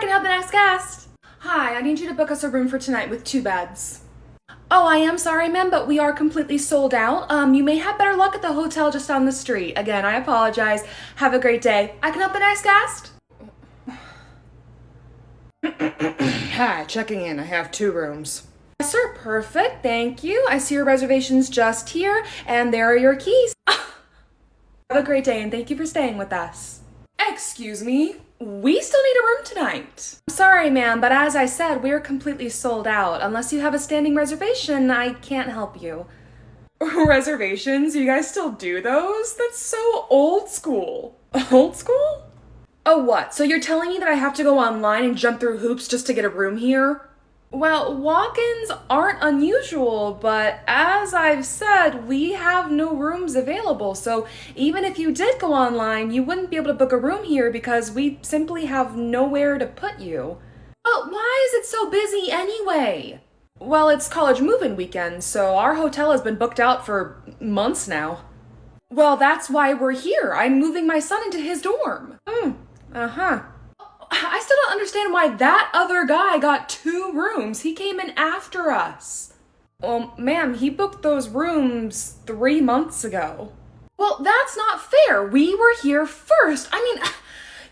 can help the next guest. Hi, I need you to book us a room for tonight with 2 beds. Oh, I am sorry, ma'am, but we are completely sold out. You may have better luck at the hotel just down the street. Again, I apologize. Have a great day. I can help the next guest? Hi, checking in. I have 2 rooms. Yes, sir. Perfect. Thank you. I see your reservations just here, and there are your keys. Have a great day, and thank you for staying with us. Excuse me. We still need a room tonight. Sorry, ma'am, but as I said, we're completely sold out. Unless you have a standing reservation, I can't help you. Reservations? You guys still do those? That's so old school. Old school? Oh, what? So you're telling me that I have to go online and jump through hoops just to get a room here? Well, walk-ins aren't unusual, but as I've said, we have no rooms available, so even if you did go online, you wouldn't be able to book a room here because we simply have nowhere to put you. But why is it so busy anyway? Well, it's college move-in weekend, so our hotel has been booked out for months now. Well, that's why we're here. I'm moving my son into his dorm. I still don't understand why that other guy got 2 rooms. He came in after us. Well, ma'am, he booked those rooms 3 months ago. Well, that's not fair. We were here first. I mean,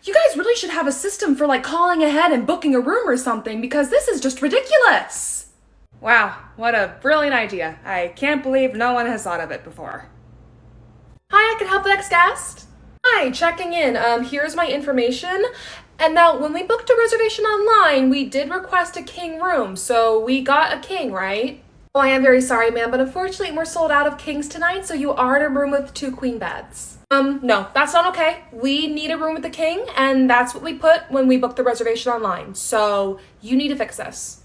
you guys really should have a system for like calling ahead and booking a room or something because this is just ridiculous. Wow, what a brilliant idea. I can't believe no one has thought of it before. Hi, I can help the next guest. Hi, checking in. Here's my information. And now, when we booked a reservation online, we did request a king room, so we got a king, right? Oh, I am very sorry, ma'am, but unfortunately we're sold out of kings tonight, so you are in a room with 2 queen beds. No, that's not okay. We need a room with a king, and that's what we put when we booked the reservation online, so you need to fix this.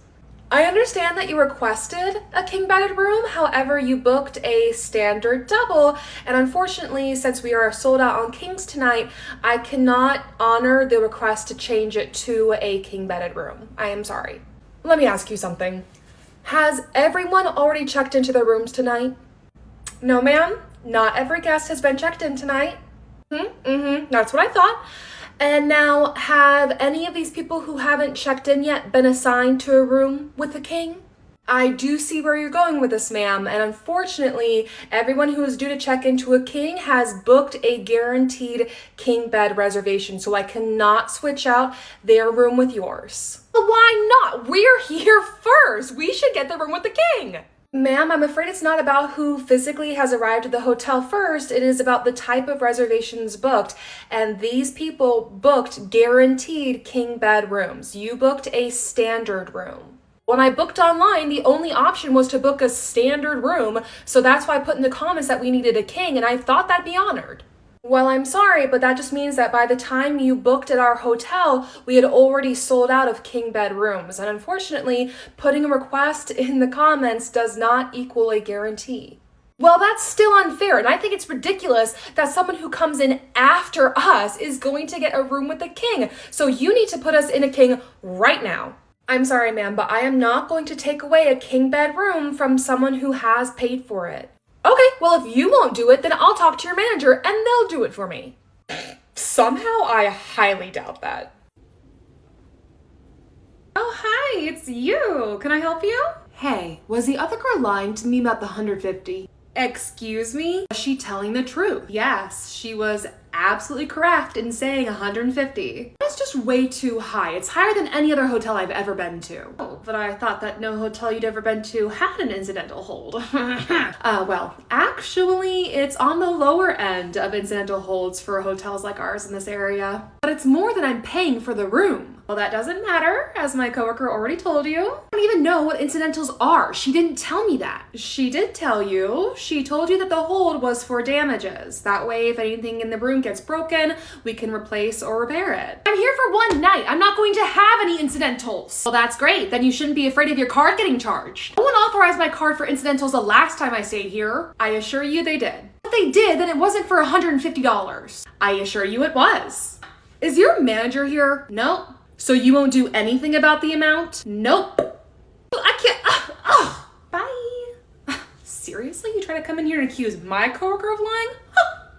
I understand that you requested a king-bedded room, however, you booked a standard double, and unfortunately, since we are sold out on kings tonight, I cannot honor the request to change it to a king-bedded room. I am sorry. Let me ask you something. Has everyone already checked into their rooms tonight? No, ma'am. Not every guest has been checked in tonight. That's what I thought. And now, have any of these people who haven't checked in yet been assigned to a room with the king? I do see where you're going with this, ma'am, and unfortunately, everyone who is due to check into a king has booked a guaranteed king bed reservation, so I cannot switch out their room with yours. But why not? We're here first. We should get the room with the king. Ma'am, I'm afraid it's not about who physically has arrived at the hotel first. It is about the type of reservations booked. And these people booked guaranteed king bed rooms. You booked a standard room. When I booked online, the only option was to book a standard room. So that's why I put in the comments that we needed a king, and I thought that'd be honored. Well, I'm sorry, but that just means that by the time you booked at our hotel, we had already sold out of king bed rooms. And unfortunately, putting a request in the comments does not equal a guarantee. Well, that's still unfair, and I think it's ridiculous that someone who comes in after us is going to get a room with a king. So you need to put us in a king right now. I'm sorry, ma'am, but I am not going to take away a king bed room from someone who has paid for it. Okay, well, if you won't do it, then I'll talk to your manager and they'll do it for me. Somehow, I highly doubt that. Oh, hi, it's you. Can I help you? Hey, was the other girl lying to me about the 150? Excuse me? Was she telling the truth? Yes, she was absolutely correct in saying 150. That's just way too high. It's higher than any other hotel I've ever been to. Oh, but I thought that no hotel you'd ever been to had an incidental hold. Well, actually, it's on the lower end of incidental holds for hotels like ours in this area. But it's more than I'm paying for the room. Well, that doesn't matter, as my coworker already told you. I don't even know what incidentals are. She didn't tell me that. She did tell you. She told you that the hold was for damages. That way, if anything in the room gets broken, we can replace or repair it. I'm here for one night. I'm not going to have any incidentals. Well, that's great. Then you shouldn't be afraid of your card getting charged. No one authorized my card for incidentals the last time I stayed here. I assure you they did. If they did, then it wasn't for $150. I assure you it was. Is your manager here? Nope. So you won't do anything about the amount? Nope. I can't. Bye. Seriously? You try to come in here and accuse my coworker of lying?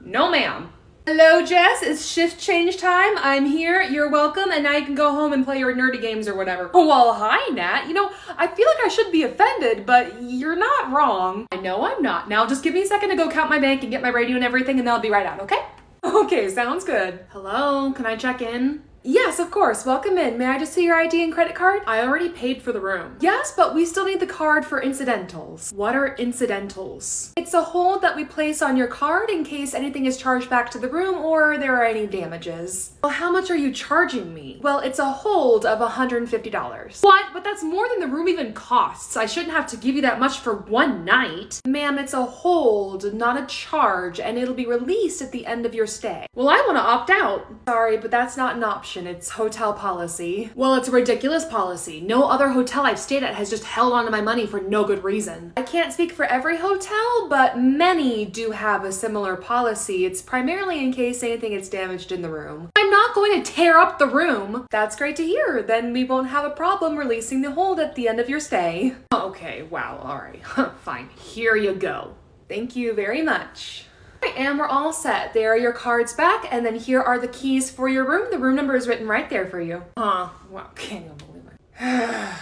No, ma'am. Hello, Jess. It's shift change time. I'm here. You're welcome. And now you can go home and play your nerdy games or whatever. Oh, well, hi, Nat. You know, I feel like I should be offended, but you're not wrong. I know I'm not. Now just give me a second to go count my bank and get my radio and everything, and then I'll be right out, okay? Okay, sounds good. Hello, can I check in? Yes, of course. Welcome in. May I just see your ID and credit card? I already paid for the room. Yes, but we still need the card for incidentals. What are incidentals? It's a hold that we place on your card in case anything is charged back to the room or there are any damages. Well, how much are you charging me? Well, it's a hold of $150. What? But that's more than the room even costs. I shouldn't have to give you that much for one night. Ma'am, it's a hold, not a charge, and it'll be released at the end of your stay. Well, I want to opt out. Sorry, but that's not an option. It's hotel policy. Well, it's a ridiculous policy. No other hotel I've stayed at has just held onto my money for no good reason. I can't speak for every hotel, but many do have a similar policy. It's primarily in case anything gets damaged in the room. I'm not going to tear up the room. That's great to hear. Then we won't have a problem releasing the hold at the end of your stay. Okay, wow, all right. Fine, here you go. Thank you very much. And we're all set. There are your cards back, and then here are the keys for your room. The room number is written right there for you. Wow, can't even believe it.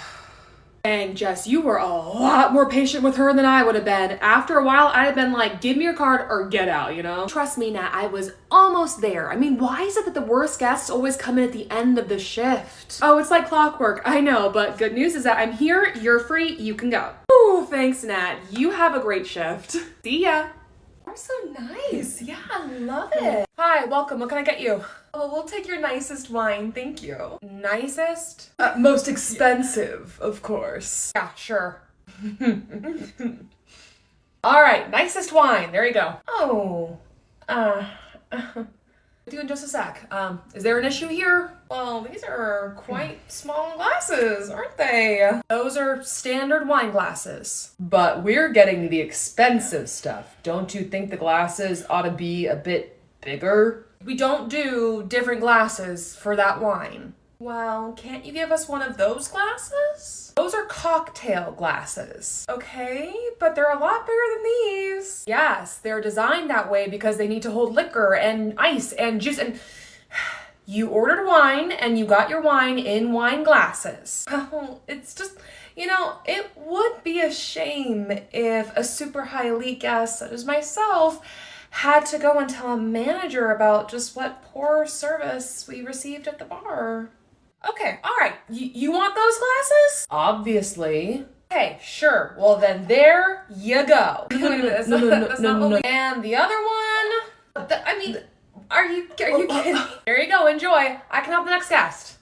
Dang, Jess, you were a lot more patient with her than I would have been. After a while, I'd have been like, give me your card or get out, you know? Trust me, Nat, I was almost there. I mean, why is it that the worst guests always come in at the end of the shift? Oh, it's like clockwork, I know, but good news is that I'm here, you're free, you can go. Ooh, thanks, Nat. You have a great shift. See ya. You're so nice. Yeah, I love it. Hi, welcome. What can I get you? Oh, we'll take your nicest wine. Thank you. Nicest? Most expensive, of course. Yeah, sure. All right, nicest wine. There you go. Oh, do in just a sec. Is there an issue here? Well, these are quite small glasses, aren't they? Those are standard wine glasses. But we're getting the expensive stuff. Don't you think the glasses ought to be a bit bigger? We don't do different glasses for that wine. Well, can't you give us one of those glasses? Those are cocktail glasses. Okay, but they're a lot bigger than these. Yes, they're designed that way because they need to hold liquor and ice and juice and... You ordered wine and you got your wine in wine glasses. Well, it's just, you know, it would be a shame if a super high elite guest such as myself had to go and tell a manager about just what poor service we received at the bar. Okay, all right. You want those glasses? Obviously. Okay, sure. Well, then there you go. No. And the other one? Are you kidding? There you go. Enjoy. I can help the next guest.